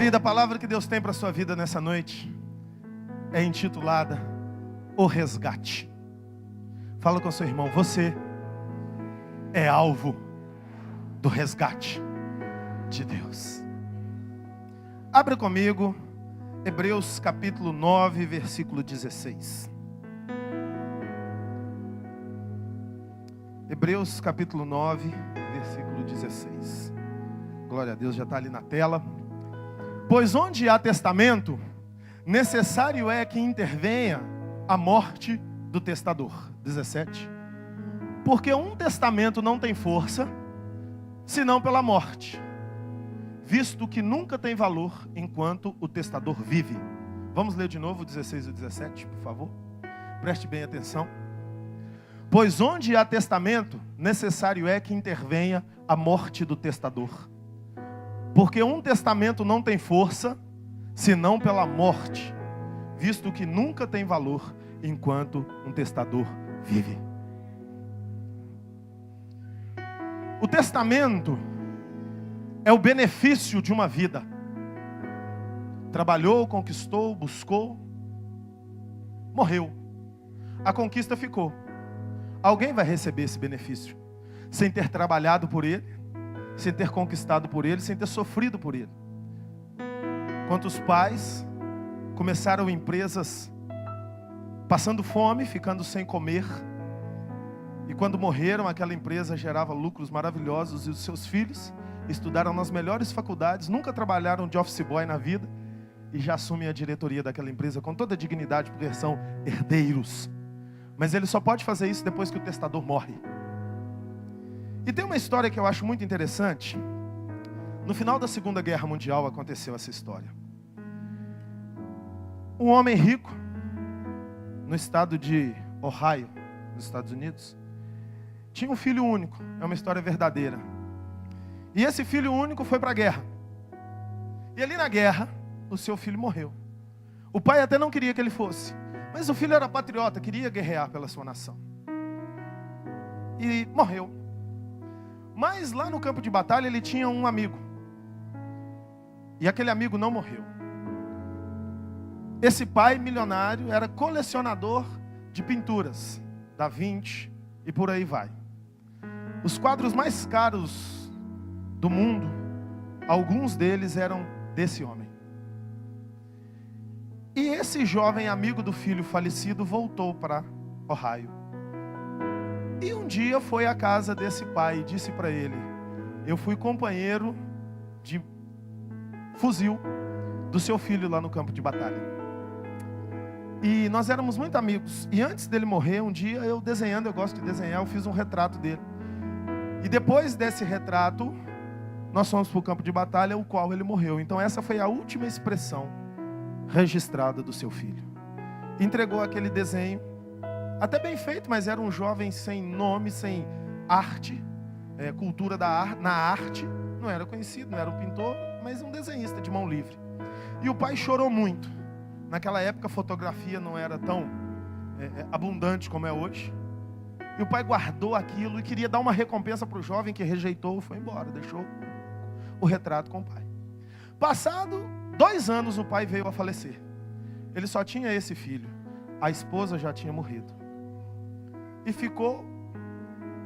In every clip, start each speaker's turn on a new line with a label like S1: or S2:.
S1: Querida, a palavra que Deus tem para a sua vida nessa noite é intitulada O Resgate. Fala com seu irmão, você é alvo do resgate de Deus. Abra comigo Hebreus capítulo 9, versículo 16. Hebreus capítulo 9, versículo 16. Glória a Deus, já está ali na tela. Pois onde há testamento, necessário é que intervenha a morte do testador. 17. Porque um testamento não tem força, senão pela morte, visto que nunca tem valor enquanto o testador vive. Vamos ler de novo o 16 e o 17, por favor. Preste bem atenção. Pois onde há testamento, necessário é que intervenha a morte do testador. Porque um testamento não tem força, senão pela morte, visto que nunca tem valor enquanto um testador vive. O testamento é o benefício de uma vida. Trabalhou, conquistou, buscou, morreu. A conquista ficou. Alguém vai receber esse benefício sem ter trabalhado por ele, sem ter conquistado por ele, sem ter sofrido por ele. Quantos pais começaram empresas passando fome, ficando sem comer, e quando morreram aquela empresa gerava lucros maravilhosos, e os seus filhos estudaram nas melhores faculdades, nunca trabalharam de office boy na vida, e já assumem a diretoria daquela empresa com toda a dignidade, porque são herdeiros. Mas ele só pode fazer isso depois que o testador morre. E tem uma história que eu acho muito interessante. No final da Segunda Guerra Mundial aconteceu essa história. Um homem rico, no estado de Ohio, nos Estados Unidos, tinha um filho único. É uma história verdadeira. E esse filho único foi para a guerra. E ali na guerra, o seu filho morreu. O pai até não queria que ele fosse, mas o filho era patriota, queria guerrear pela sua nação. E morreu. Mas lá no campo de batalha ele tinha um amigo. E aquele amigo não morreu. Esse pai milionário era colecionador de pinturas, Da Vinci e por aí vai. Os quadros mais caros do mundo, alguns deles eram desse homem. E esse jovem amigo do filho falecido voltou para Ohio. E um dia foi à casa desse pai e disse para ele: eu fui companheiro de fuzil do seu filho lá no campo de batalha. E nós éramos muito amigos. E antes dele morrer, um dia eu desenhando, eu gosto de desenhar, eu fiz um retrato dele. E depois desse retrato, nós fomos para o campo de batalha, o qual ele morreu. Então essa foi a última expressão registrada do seu filho. Entregou aquele desenho, até bem feito, mas era um jovem sem nome, sem arte, cultura na arte. Não era conhecido, não era um pintor, mas um desenhista de mão livre. E o pai chorou muito. Naquela época a fotografia não era tão abundante como é hoje. E o pai guardou aquilo e queria dar uma recompensa para o jovem que rejeitou, foi embora, deixou o retrato com o pai. Passado 2 anos o pai veio a falecer. Ele só tinha esse filho. A esposa já tinha morrido. E ficou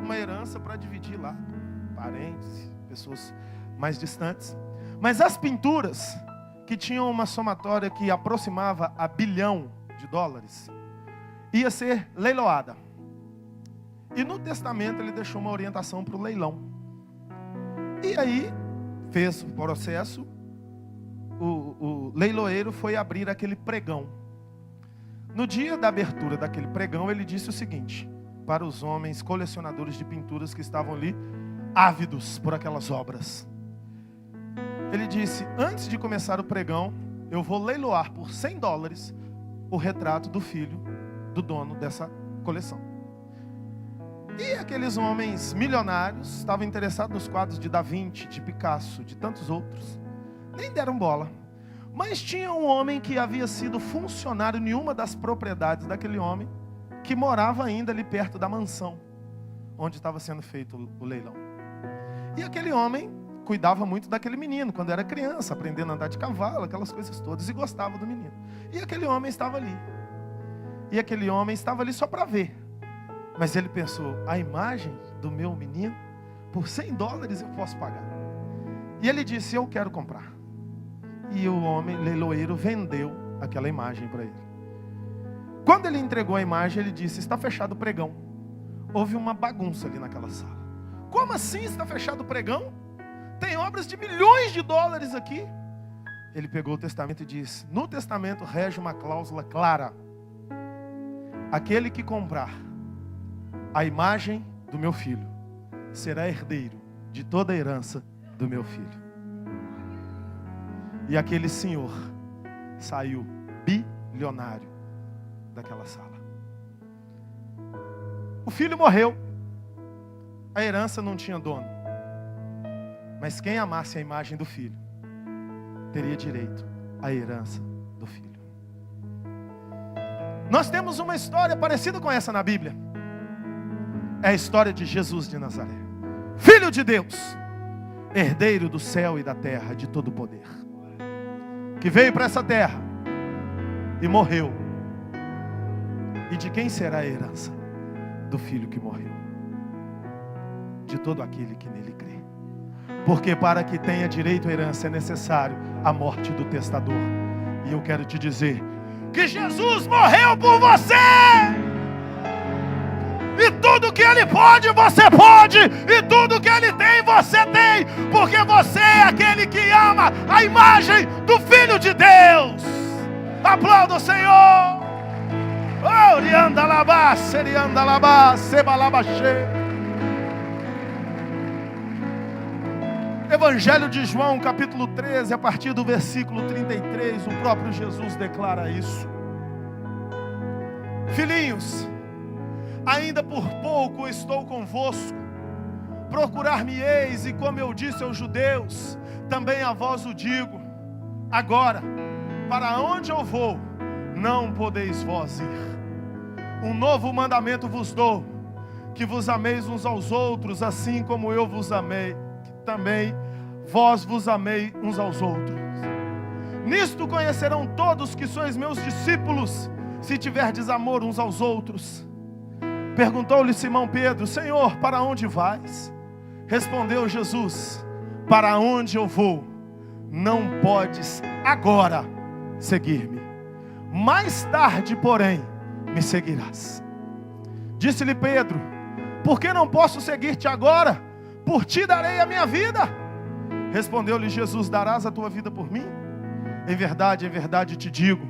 S1: uma herança para dividir lá. Parentes, pessoas mais distantes. Mas as pinturas, que tinham uma somatória que aproximava a $1 bilhão, ia ser leiloada. E no testamento ele deixou uma orientação para o leilão. E aí fez o processo. O leiloeiro foi abrir aquele pregão. No dia da abertura daquele pregão, ele disse o seguinte para os homens colecionadores de pinturas que estavam ali, ávidos por aquelas obras. Ele disse: antes de começar o pregão, eu vou leiloar por $100 o retrato do filho do dono dessa coleção. E aqueles homens milionários estavam interessados nos quadros de Da Vinci, de Picasso, de tantos outros. Nem deram bola. Mas tinha um homem que havia sido funcionário em uma das propriedades daquele homem, que morava ainda ali perto da mansão onde estava sendo feito o leilão. E aquele homem cuidava muito daquele menino quando era criança, aprendendo a andar de cavalo, aquelas coisas todas, e gostava do menino. E aquele homem estava ali. E aquele homem estava ali só para ver. Mas ele pensou, a imagem do meu menino, por $100 eu posso pagar. E ele disse, eu quero comprar. E o homem leiloeiro vendeu aquela imagem para ele. Quando ele entregou a imagem, ele disse, está fechado o pregão. Houve uma bagunça ali naquela sala. Como assim está fechado o pregão? Tem obras de milhões de dólares aqui. Ele pegou o testamento e disse, no testamento rege uma cláusula clara. Aquele que comprar a imagem do meu filho será herdeiro de toda a herança do meu filho. E aquele senhor saiu bilionário daquela sala. O filho morreu. A herança não tinha dono. Mas quem amasse a imagem do filho teria direito à herança do filho. Nós temos uma história parecida com essa na Bíblia. É a história de Jesus de Nazaré, Filho de Deus, herdeiro do céu e da terra, de todo o poder, que veio para essa terra e morreu. E de quem será a herança? Do Filho que morreu, de todo aquele que nele crê. Porque para que tenha direito à herança é necessário a morte do testador. E eu quero te dizer que Jesus morreu por você. E tudo que Ele pode, você pode. E tudo que Ele tem, você tem. Porque você é aquele que ama a imagem do Filho de Deus. Aplauda o Senhor. Oh, rianda labá, serianda labá, sebalabaxê. Evangelho de João, capítulo 13, a partir do versículo 33, o próprio Jesus declara isso. Filhinhos, ainda por pouco estou convosco, procurar-me-eis, e como eu disse aos judeus, também a vós o digo, agora, para onde eu vou, não podeis vós ir. Um novo mandamento vos dou, que vos ameis uns aos outros, assim como eu vos amei, que também vós vos amei uns aos outros. Nisto conhecerão todos que sois meus discípulos, se tiverdes amor uns aos outros. Perguntou-lhe Simão Pedro, Senhor, para onde vais? Respondeu Jesus, para onde eu vou, não podes agora seguir-me. Mais tarde, porém, me seguirás. Disse-lhe Pedro, por que não posso seguir-te agora? Por ti darei a minha vida. Respondeu-lhe Jesus, darás a tua vida por mim? Em verdade te digo,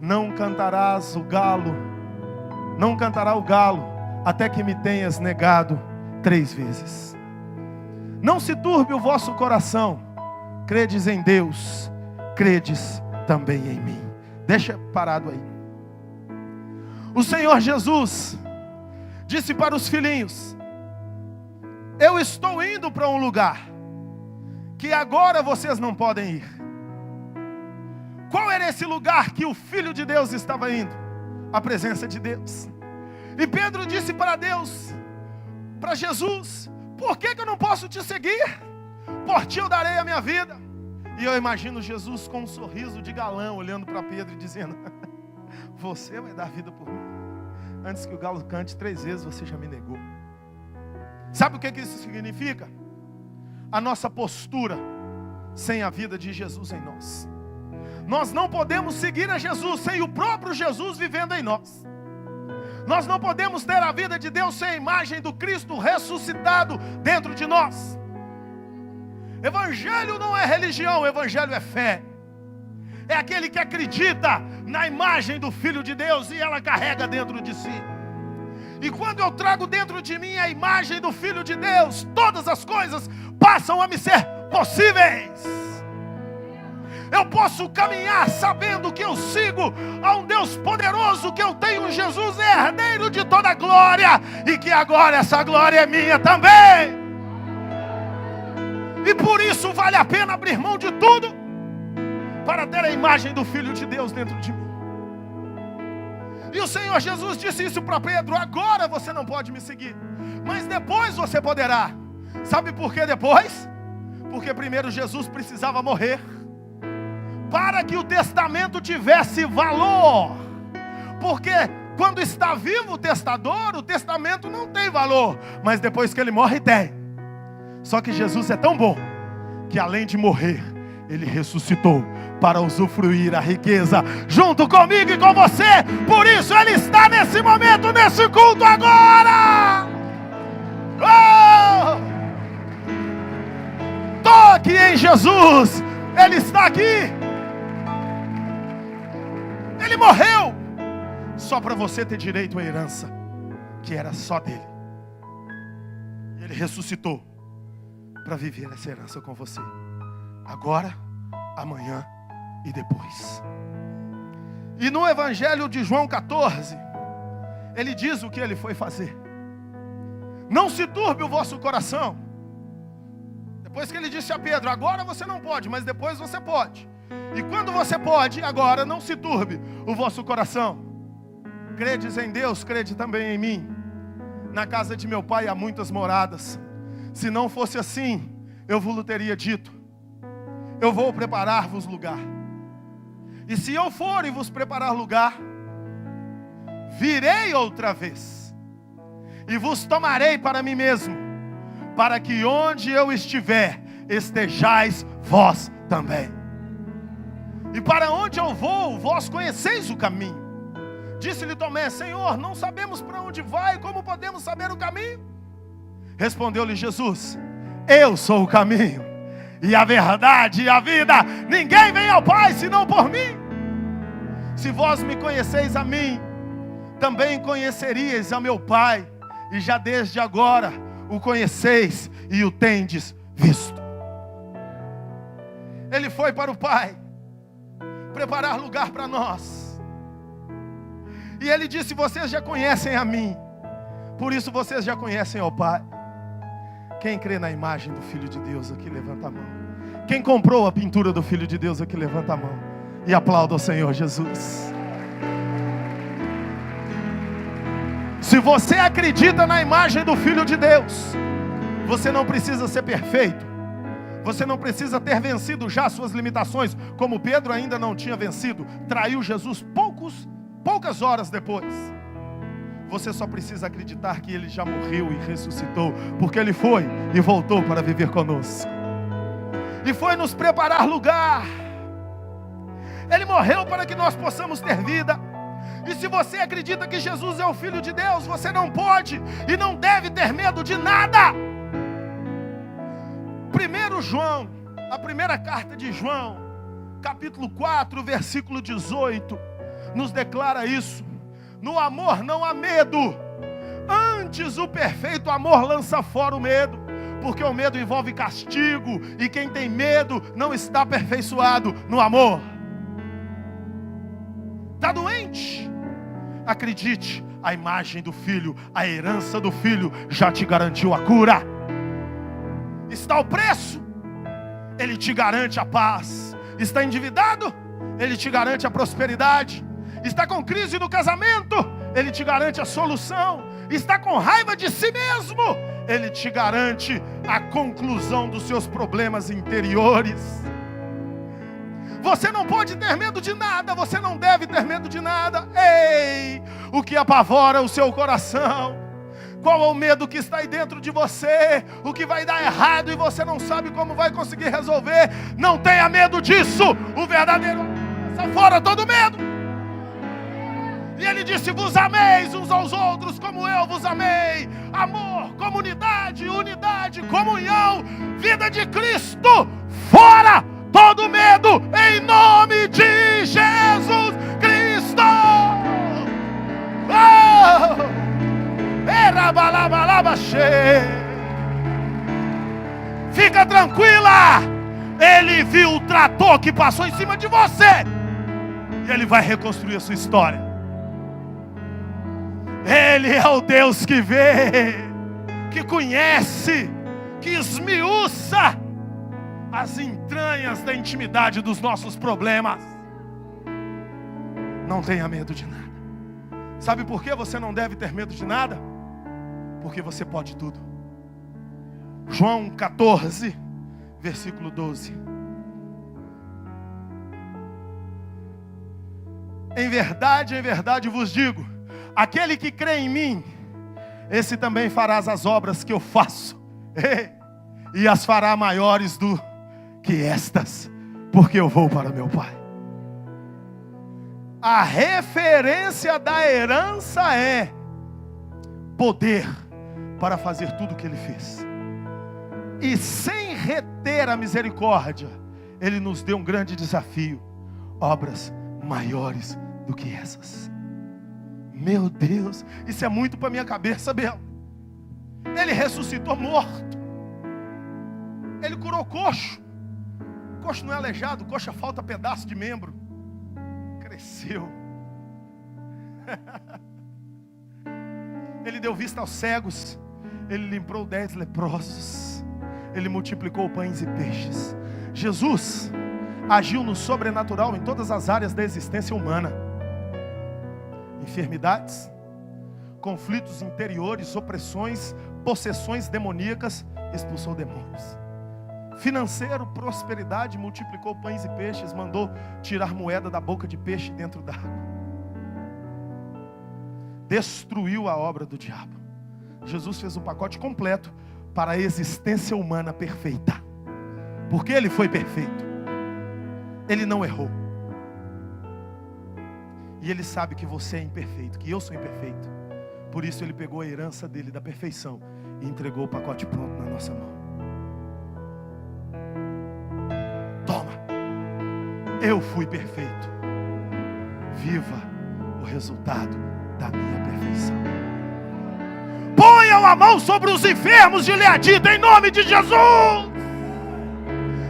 S1: não cantará o galo, até que me tenhas negado 3 vezes. Não se turbe o vosso coração, credes em Deus, credes também em mim. Deixa parado aí. O Senhor Jesus disse para os filhinhos, eu estou indo para um lugar que agora vocês não podem ir. Qual era esse lugar que o Filho de Deus estava indo? A presença de Deus. E Pedro disse para Deus, para Jesus, por que eu não posso te seguir? Por ti eu darei a minha vida. E eu imagino Jesus com um sorriso de galã, olhando para Pedro e dizendo, você vai dar vida por mim? Antes que o galo cante 3 vezes, você já me negou. Sabe o que isso significa? A nossa postura sem a vida de Jesus em nós. Nós não podemos seguir a Jesus sem o próprio Jesus vivendo em nós. Nós não podemos ter a vida de Deus sem a imagem do Cristo ressuscitado dentro de nós. Evangelho não é religião, evangelho é fé. É aquele que acredita na imagem do Filho de Deus e ela carrega dentro de si. E quando eu trago dentro de mim a imagem do Filho de Deus, todas as coisas passam a me ser possíveis. Eu posso caminhar sabendo que eu sigo a um Deus poderoso, que eu tenho Jesus herdeiro de toda a glória, e que agora essa glória é minha também. E por isso vale a pena abrir mão de tudo para ter a imagem do Filho de Deus dentro de mim. E o Senhor Jesus disse isso para Pedro, agora você não pode me seguir, mas depois você poderá. Sabe por que depois? Porque primeiro Jesus precisava morrer para que o testamento tivesse valor. Porque quando está vivo o testador, o testamento não tem valor, mas depois que ele morre tem. Só que Jesus é tão bom que além de morrer, ele ressuscitou para usufruir a riqueza junto comigo e com você. Por isso ele está nesse momento, nesse culto agora. Oh! Toque em Jesus. Ele está aqui. Ele morreu só para você ter direito à herança que era só dele. Ele ressuscitou para viver essa herança com você, agora, amanhã e depois. E no Evangelho de João 14, ele diz o que ele foi fazer. Não se turbe o vosso coração. Depois que ele disse a Pedro, agora você não pode, mas depois você pode. E quando você pode, agora não se turbe o vosso coração. Credes em Deus, crede também em mim. Na casa de meu pai há muitas moradas. Se não fosse assim, eu vos teria dito, eu vou preparar-vos lugar. E se eu for e vos preparar lugar, virei outra vez, e vos tomarei para mim mesmo, para que onde eu estiver, estejais vós também. E para onde eu vou, vós conheceis o caminho. Disse-lhe Tomé, Senhor, não sabemos para onde vai, como podemos saber o caminho? Respondeu-lhe Jesus, eu sou o caminho, e a verdade e a vida. Ninguém vem ao Pai senão por mim. Se vós me conheceis a mim, também conheceríeis a meu Pai, e já desde agora o conheceis e o tendes visto. Ele foi para o Pai preparar lugar para nós. E ele disse, vocês já conhecem a mim, por isso vocês já conhecem ao Pai. Quem crê na imagem do Filho de Deus aqui, levanta a mão. Quem comprou a pintura do Filho de Deus aqui, levanta a mão e aplauda ao Senhor Jesus. Se você acredita na imagem do Filho de Deus, você não precisa ser perfeito. Você não precisa ter vencido já suas limitações, como Pedro ainda não tinha vencido. Traiu Jesus poucas horas depois. Você só precisa acreditar que Ele já morreu e ressuscitou, porque Ele foi e voltou para viver conosco. E foi nos preparar lugar. Ele morreu para que nós possamos ter vida. E se você acredita que Jesus é o Filho de Deus, você não pode e não deve ter medo de nada. 1 João, a primeira carta de João, capítulo 4, versículo 18, nos declara isso. No amor não há medo, antes o perfeito amor lança fora o medo, porque o medo envolve castigo, e quem tem medo não está aperfeiçoado no amor. Está doente? Acredite, a imagem do Filho, a herança do Filho já te garantiu a cura. Está o preço, Ele te garante a paz. Está endividado, Ele te garante a prosperidade. Está com crise no casamento, Ele te garante a solução. Está com raiva de si mesmo, Ele te garante a conclusão dos seus problemas interiores. Você não pode ter medo de nada, você não deve ter medo de nada. Ei, o que apavora o seu coração? Qual é o medo que está aí dentro de você? O que vai dar errado e você não sabe como vai conseguir resolver? Não tenha medo disso. O verdadeiro lança fora todo medo. E ele disse, vos ameis uns aos outros como eu vos amei. Amor, comunidade, unidade, comunhão, vida de Cristo. Fora todo medo, em nome de Jesus Cristo. Oh! Fica tranquila. Ele viu o trator que passou em cima de você, e Ele vai reconstruir a sua história. Ele é o Deus que vê, que conhece, que esmiuça as entranhas da intimidade dos nossos problemas. Não tenha medo de nada. Sabe por que você não deve ter medo de nada? Porque você pode tudo. João 14, versículo 12. Em verdade vos digo, aquele que crê em mim, esse também fará as obras que eu faço, e as fará maiores do que estas, porque eu vou para meu Pai. A referência da herança é poder para fazer tudo o que Ele fez. E sem reter a misericórdia, Ele nos deu um grande desafio: obras maiores do que essas. Meu Deus, isso é muito para minha cabeça, Bel. Ele ressuscitou morto. Ele curou coxo. Coxo não é aleijado, coxa falta pedaço de membro. Cresceu. Ele deu vista aos cegos. Ele limpou 10 leprosos. Ele multiplicou pães e peixes. Jesus agiu no sobrenatural em todas as áreas da existência humana. Enfermidades, conflitos interiores, opressões, possessões demoníacas, expulsou demônios. Financeiro, prosperidade, multiplicou pães e peixes, mandou tirar moeda da boca de peixe dentro d'água. Destruiu a obra do diabo. Jesus fez um pacote completo para a existência humana perfeita. Porque Ele foi perfeito. Ele não errou. E Ele sabe que você é imperfeito, que eu sou imperfeito. Por isso Ele pegou a herança dele da perfeição e entregou o pacote pronto na nossa mão. Toma, eu fui perfeito. Viva o resultado da minha perfeição. Ponham a mão sobre os enfermos de Leadita em nome de Jesus.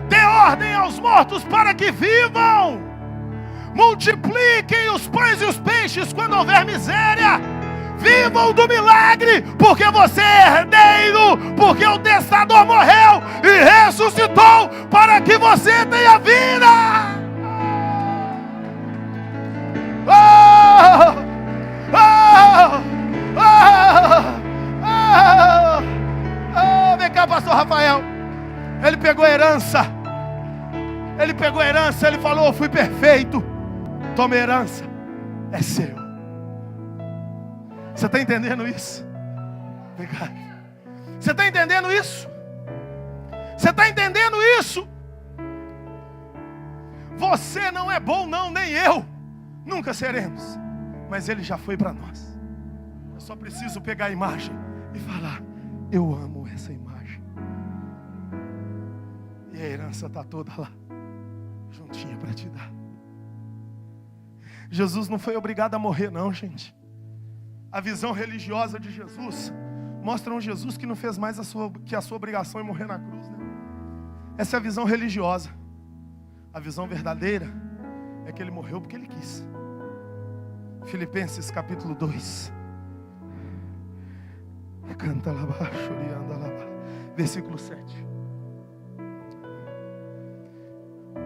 S1: Dê ordem aos mortos para que vivam. Multipliquem os pães e os peixes quando houver miséria. Vivam do milagre, porque você é herdeiro, porque o testador morreu e ressuscitou para que você tenha vida. Oh! Oh! Oh! Oh! Oh! Vem cá, pastor Rafael. Ele pegou a herança. Ele falou: eu fui perfeito. Toma a herança, é seu. Você está entendendo isso? Obrigado. Você está entendendo isso? Você está entendendo isso? Você não é bom não, nem eu. Nunca seremos. Mas Ele já foi para nós. Eu só preciso pegar a imagem e falar: eu amo essa imagem. E a herança está toda lá, juntinha para te dar. Jesus não foi obrigado a morrer não, gente. A visão religiosa de Jesus mostra um Jesus que não fez mais a sua obrigação em morrer na cruz, né? Essa é a visão religiosa. A visão verdadeira é que Ele morreu porque Ele quis. Filipenses capítulo 2. Canta lá baixo, versículo 7.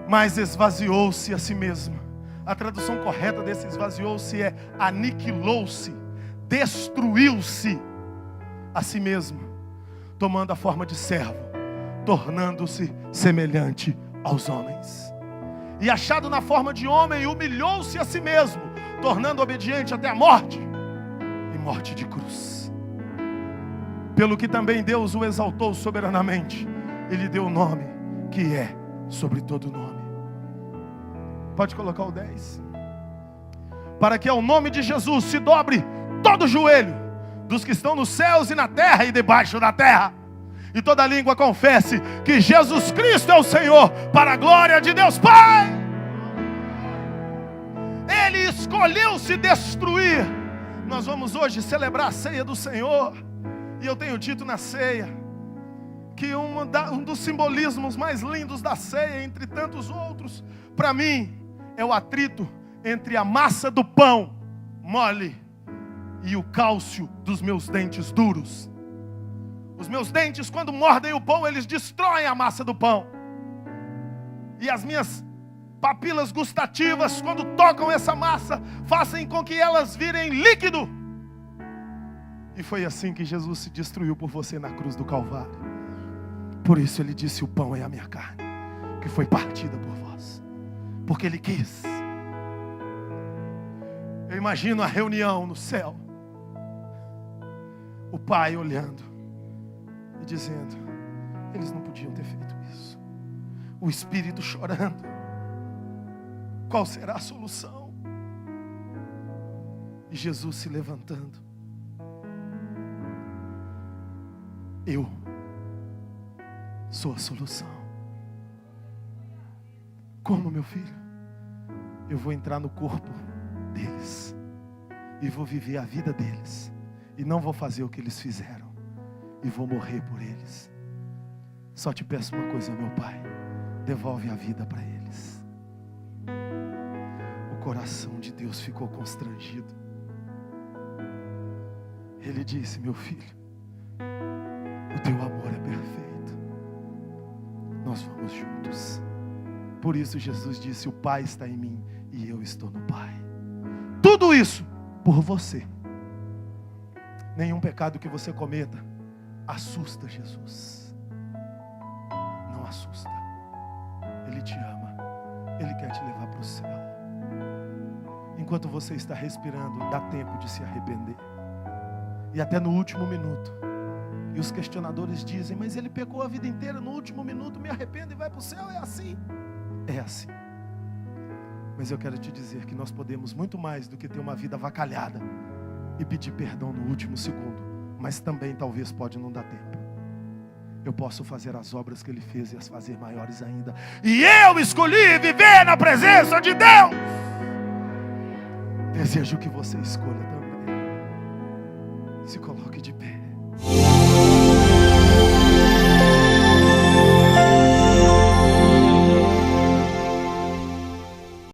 S1: Mas esvaziou-se a si mesmo. A tradução correta desse esvaziou-se é aniquilou-se, destruiu-se a si mesmo, tomando a forma de servo, tornando-se semelhante aos homens. E achado na forma de homem, humilhou-se a si mesmo, tornando obediente até a morte, e morte de cruz. Pelo que também Deus o exaltou soberanamente, e lhe deu o nome que é sobre todo nome. Pode colocar o 10. Para que ao nome de Jesus se dobre todo o joelho dos que estão nos céus e na terra e debaixo da terra, e toda língua confesse que Jesus Cristo é o Senhor, para a glória de Deus Pai. Ele escolheu se destruir. Nós vamos hoje celebrar a ceia do Senhor, e eu tenho dito na ceia que um dos simbolismos mais lindos da ceia, entre tantos outros, para mim, é o atrito entre a massa do pão mole e o cálcio dos meus dentes duros. Os meus dentes, quando mordem o pão, eles destroem a massa do pão. E as minhas papilas gustativas, quando tocam essa massa, fazem com que elas virem líquido. E foi assim que Jesus se destruiu por você na cruz do Calvário. Por isso ele disse: o pão é a minha carne, que foi partida por vós. Porque ele quis. Eu imagino a reunião no céu. O pai olhando e dizendo: eles não podiam ter feito isso. O Espírito chorando: qual será a solução? E Jesus se levantando: eu sou a solução. Como, meu filho? Eu vou entrar no corpo deles e vou viver a vida deles, e não vou fazer o que eles fizeram, e vou morrer por eles. Só te peço uma coisa, meu Pai: devolve a vida para eles. O coração de Deus ficou constrangido. Ele disse: meu filho, o teu amor é perfeito, nós vamos juntos. Por isso Jesus disse: o Pai está em mim e eu estou no Pai. Tudo isso por você. Nenhum pecado que você cometa assusta Jesus. Não assusta. Ele te ama. Ele quer te levar para o céu. Enquanto você está respirando, dá tempo de se arrepender. E até no último minuto. E os questionadores dizem: mas ele pecou a vida inteira, no último minuto me arrependo e vai para o céu. É assim. É assim. Mas eu quero te dizer que nós podemos muito mais do que ter uma vida avacalhada e pedir perdão no último segundo. Mas também talvez pode não dar tempo. Eu posso fazer as obras que ele fez e as fazer maiores ainda. E eu escolhi viver na presença de Deus. Desejo que você escolha também. Se coloque de pé.